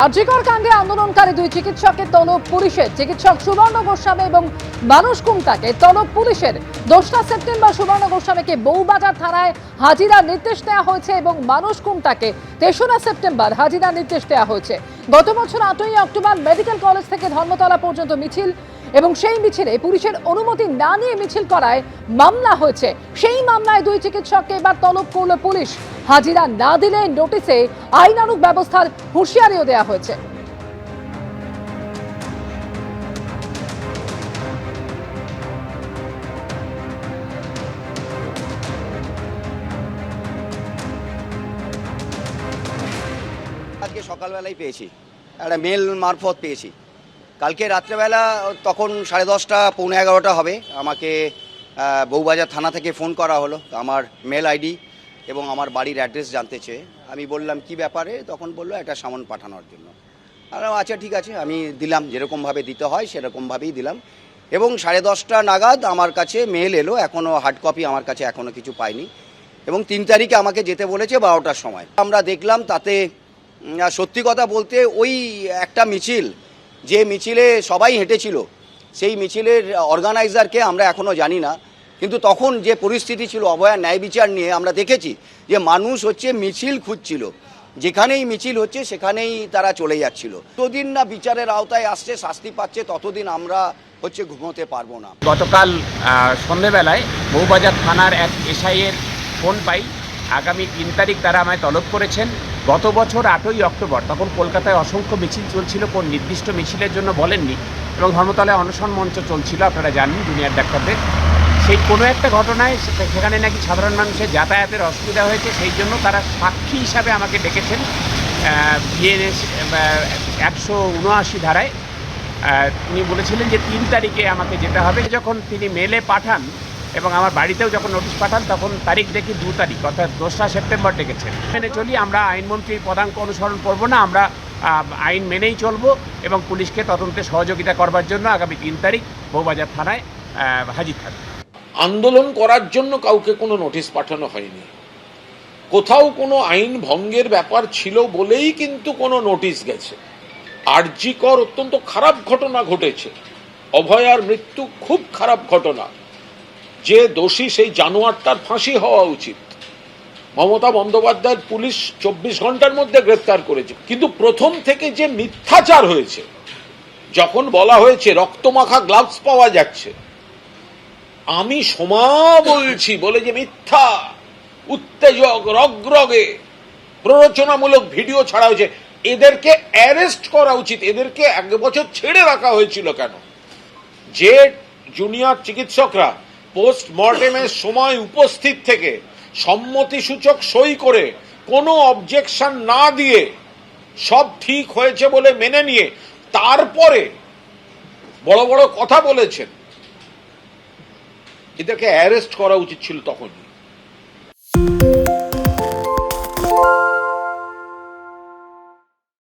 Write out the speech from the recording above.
আরজিকর কাণ্ডে আন্দোলনকারী দুই চিকিৎসককে তলব পুলিশের। চিকিৎসক সুবর্ণ গোস্বামী এবং মানুষ কুমটাকে তলব পুলিশের। 2রা সেপ্টেম্বর সুবর্ণ গোস্বামীকে বউবাজার থানায় হাজিরার নির্দেশ দেওয়া হয়েছে এবং মানুষ কুমটাকে 3রা সেপ্টেম্বর হাজিরার নির্দেশ দেওয়া হয়েছে। গত বছর 8ই অক্টোবর মেডিকেল কলেজ থেকে ধর্মতলা পর্যন্ত মিছিল এবং সেই মিছিলে পুলিশের অনুমতি না নিয়ে মিছিল করায় মামলা হয়েছে। সেই মামলায় দুই চিকিৎসককে এবার তলব করল পুলিশ। হাজিরা না দিলে নোটিশে আইনানুগ ব্যবস্থার হুঁশিয়ারিও দেওয়া হয়েছে। আজকে সকালবেলায় পেয়েছি, একটা মেল মারফত পেয়েছি। কালকে রাত্রেবেলা তখন 10:30 পৌনে 11টা হবে, আমাকে বউবাজার থানা থেকে ফোন করা হলো। আমার মেল আইডি এবং আমার বাড়ির অ্যাড্রেস জানতে চেয়ে আমি বললাম কি ব্যাপারে, তখন বললো একটা সামান পাঠানোর জন্য। আর আচ্ছা ঠিক আছে, আমি দিলাম, যেরকমভাবে দিতে হয় সেরকমভাবেই দিলাম। এবং 10:30 নাগাদ আমার কাছে মেল এলো, এখনও হার্ড কপি আমার কাছে এখনও কিছু পাইনি। এবং 3 তারিখে আমাকে যেতে বলেছে 12টার সময়। আমরা দেখলাম তাতে সত্যি কথা বলতে ওই একটা মিছিল, যে মিছিলে সবাই হেঁটেছিল, সেই মিছিলের অর্গানাইজারকে আমরা এখনও জানি না। কিন্তু তখন যে পরিস্থিতি ছিল অভয়া ন্যায় বিচার নিয়ে, আমরা দেখেছি যে মানুষ মিছিল খুঁজছিল, যেখানেই মিছিল হচ্ছে সেখানেই তারা চলে যাচ্ছিল। যতদিন না বিচারের আওতায় আসছে, শাস্তি পাচ্ছে, ততদিন আমরা ঘুমোতে পারবো না। গতকাল সন্ধ্যেবেলায় বউবাজার থানার এক এসআইয়ের ফোন পাই, আগামী 3 তারিখ তারা আমায় তলব করেছেন। গত বছর 8ই অক্টোবর তখন কলকাতায় অসংখ্য মিছিল চলছিল, কোন নির্দিষ্ট মিছিলের জন্য বলেননি, এবং ধর্মতলায় অনশন মঞ্চ চলছিল, আপনারা জানেন জুনিয়র ডাক্তারদের। সেই কোনো একটা ঘটনায় সেখানে নাকি সাধারণ মানুষের যাতায়াতের অসুবিধা হয়েছে, সেই জন্য তারা সাক্ষী হিসাবে আমাকে ডেকেছেন বিএনএস 179 ধারায়। উনি বলেছিলেন যে 3 তারিখে আমাকে যেতে হবে। যখন তিনি মেলে পাঠান এবং আমার বাড়িতেও যখন নোটিশ পাঠান, তখন তারিখ দেখি 2 তারিখ, অর্থাৎ 2রা সেপ্টেম্বর ডেকেছেন। মেনে চলি, আমরা আইনমন্ত্রীর পদাঙ্ক অনুসরণ করব না, আমরা আইন মেনেই চলব এবং পুলিশকে তদন্তে সহযোগিতা করবার জন্য আগামী 3 তারিখ বউবাজার থানায় হাজির থাকবে। আন্দোলন করার জন্য কাউকে কোনো নোটিশ পাঠানো হয়নি, কোথাও কোনো আইন ভঙ্গের ব্যাপার ছিল বলেই কিন্তু কোনো নোটিশ গেছে। আরজিকর অত্যন্ত খারাপ ঘটনা ঘটেছে, অভয়ার মৃত্যু খুব খারাপ ঘটনা। যে দোষী সেই জানোয়ারটার ফাঁসি হওয়া উচিত। মমতা বন্দ্যোপাধ্যায়ের পুলিশ 24 ঘন্টার মধ্যে গ্রেফতার করেছে, কিন্তু প্রথম থেকে যে মিথ্যাচার হয়েছে, যখন বলা হয়েছে রক্তমাখা গ্লাভস পাওয়া যাচ্ছে, আমি বলছি বলে যে মিথ্যা, উত্তেজক, রগরগে প্ররোচনামূলক ভিডিও ছাড়া হয়েছে, এদেরকে অ্যারেস্ট করা উচিত। এদেরকে 1 বছর ছেড়ে রাখা হয়েছিল কেন? যে জুনিয়র চিকিৎসকরা পোস্টমর্টেমের সময় উপস্থিত থেকে সম্মতিসূচক সই করে কোনো অবজেকশন না দিয়ে সব ঠিক হয়েছে বলে মেনে নিয়ে তারপরে বড় বড় কথা বলেছেন, এদেরকে অ্যারেস্ট করা উচিত ছিল তখনই।